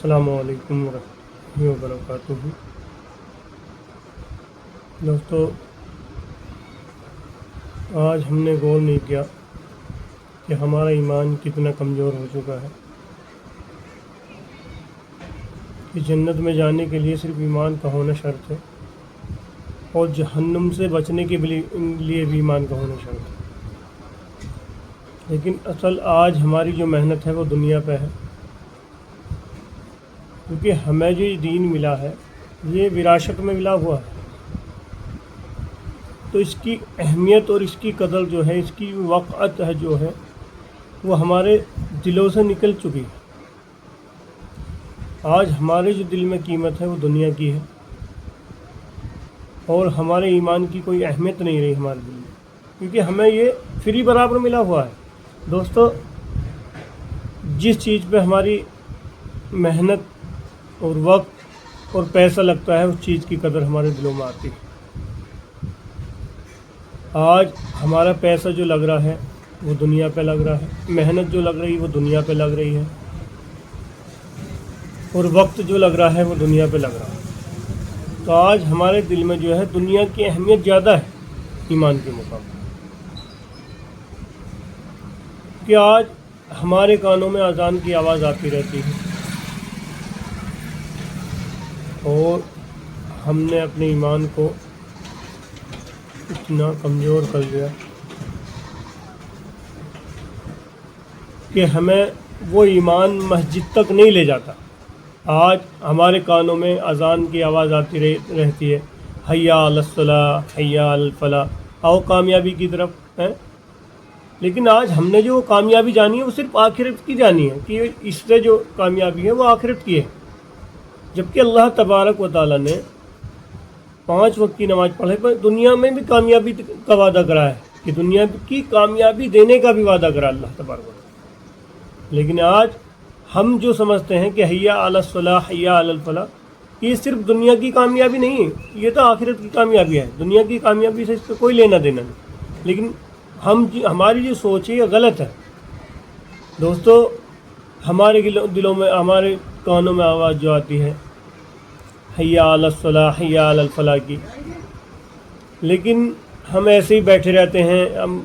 السلام علیکم ورحمۃ اللہ وبرکاتہ۔ دوستو، آج ہم نے غور نہیں کیا کہ ہمارا ایمان کتنا کمزور ہو چکا ہے کہ جنت میں جانے کے لیے صرف ایمان کا ہونا شرط ہے اور جہنم سے بچنے کے لیے بھی ایمان کا ہونا شرط ہے۔ لیکن اصل آج ہماری جو محنت ہے وہ دنیا پہ ہے، کیونکہ ہمیں جو یہ دین ملا ہے یہ وراثت میں ملا ہوا ہے، تو اس کی اہمیت اور اس کی قدر جو ہے، اس کی وقعت ہے جو ہے وہ ہمارے دلوں سے نکل چکی ہے۔ آج ہمارے جو دل میں قیمت ہے وہ دنیا کی ہے، اور ہمارے ایمان کی کوئی اہمیت نہیں رہی ہمارے دل میں، کیونکہ ہمیں یہ فری برابر ملا ہوا ہے۔ دوستو، جس چیز پہ ہماری محنت اور وقت اور پیسہ لگتا ہے اس چیز کی قدر ہمارے دلوں میں آتی ہے۔ آج ہمارا پیسہ جو لگ رہا ہے وہ دنیا پہ لگ رہا ہے، محنت جو لگ رہی ہے وہ دنیا پہ لگ رہی ہے، اور وقت جو لگ رہا ہے وہ دنیا پہ لگ رہا ہے۔ تو آج ہمارے دل میں جو ہے دنیا کی اہمیت زیادہ ہے ایمان کے مقابلے، کہ آج ہمارے کانوں میں اذان کی آواز آتی رہتی ہے اور ہم نے اپنے ایمان کو اتنا کمزور کر دیا کہ ہمیں وہ ایمان مسجد تک نہیں لے جاتا۔ آج ہمارے کانوں میں اذان کی آواز آتی رہتی ہے، حیا علی الصلاۃ، حیا علی الفلاح، آؤ کامیابی کی طرف ہے۔ لیکن آج ہم نے جو کامیابی جانی ہے وہ صرف آخرت کی جانی ہے، کہ اس سے جو کامیابی ہے وہ آخرت کی ہے، جبکہ اللہ تبارک و تعالیٰ نے 5 وقت کی نماز پڑھے پر دنیا میں بھی کامیابی کا وعدہ کرا ہے، کہ دنیا کی کامیابی دینے کا بھی وعدہ کرا اللہ تبارک و تعالیٰ۔ لیکن آج ہم جو سمجھتے ہیں کہ حیا علی الصلاح، حیا علی الفلاح، یہ صرف دنیا کی کامیابی نہیں ہے، یہ تو آخرت کی کامیابی ہے، دنیا کی کامیابی سے اس پہ کوئی لینا دینا نہیں۔ لیکن ہماری جو سوچ ہے یہ غلط ہے۔ دوستو، ہمارے دلوں میں، ہمارے کانوں میں آواز جو آتی ہے حیا علی الصلاح، حیا علی الفلاح کی، لیکن ہم ایسے ہی بیٹھے رہتے ہیں، ہم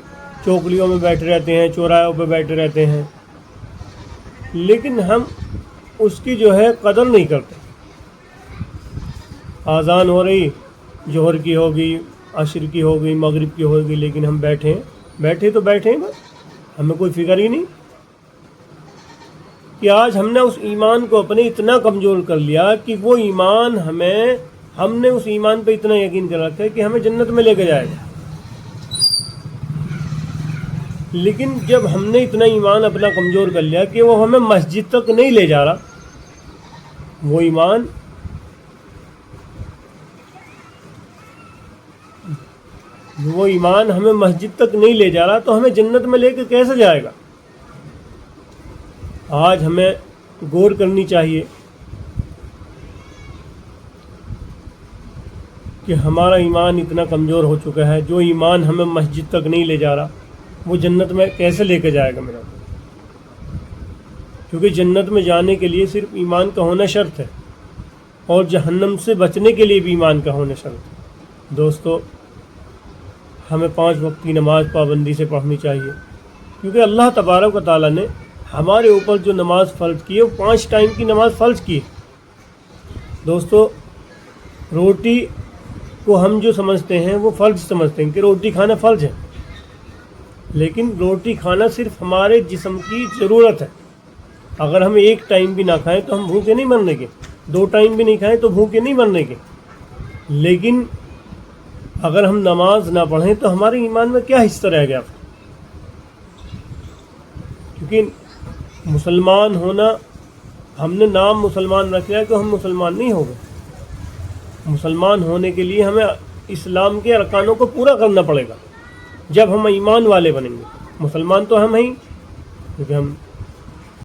چوکلیوں میں بیٹھے رہتے ہیں، چوراہوں پہ بیٹھے رہتے ہیں، لیکن ہم اس کی جو ہے قدر نہیں کرتے۔ اذان ہو رہی، ظہر کی ہوگی، عصر کی ہوگی، مغرب کی ہوگی، لیکن ہم بیٹھے تو بیٹھے ہیں، بس ہمیں کوئی فکر ہی نہیں کہ آج ہم نے اس ایمان کو اپنے اتنا کمزور کر لیا کہ وہ ایمان ہم نے اس ایمان پہ اتنا یقین کر رکھا ہے کہ ہمیں جنت میں لے کے جائے گا۔ لیکن جب ہم نے اتنا ایمان اپنا کمزور کر لیا کہ وہ ہمیں مسجد تک نہیں لے جا رہا، وہ ایمان ہمیں مسجد تک نہیں لے جا رہا، تو ہمیں جنت میں لے کے کیسے جائے گا؟ آج ہمیں غور کرنی چاہیے کہ ہمارا ایمان اتنا کمزور ہو چکا ہے، جو ایمان ہمیں مسجد تک نہیں لے جا رہا وہ جنت میں کیسے لے کے جائے گا میرا؟ کیونکہ جنت میں جانے کے لیے صرف ایمان کا ہونا شرط ہے، اور جہنم سے بچنے کے لیے بھی ایمان کا ہونا شرط ہے۔ دوستو، ہمیں 5 وقت کی نماز پابندی سے پڑھنی چاہیے، کیونکہ اللہ تبارک و تعالیٰ نے ہمارے اوپر جو نماز فرض کی ہے وہ 5 ٹائم کی نماز فرض کی ہے۔ دوستو، روٹی کو ہم جو سمجھتے ہیں وہ فرض سمجھتے ہیں کہ روٹی کھانا فرض ہے، لیکن روٹی کھانا صرف ہمارے جسم کی ضرورت ہے۔ اگر ہم 1 ٹائم بھی نہ کھائیں تو ہم بھوکے نہیں مرنے کے، 2 ٹائم بھی نہیں کھائیں تو بھوکے نہیں مرنے کے۔ لیکن اگر ہم نماز نہ پڑھیں تو ہمارے ایمان میں کیا حصہ رہ گیا؟ کیونکہ مسلمان ہونا، ہم نے نام مسلمان رکھ لیا کہ ہم مسلمان نہیں ہو گئے۔ مسلمان ہونے کے لیے ہمیں اسلام کے ارکانوں کو پورا کرنا پڑے گا، جب ہم ایمان والے بنیں گے۔ مسلمان تو ہم ہیں، کیونکہ ہم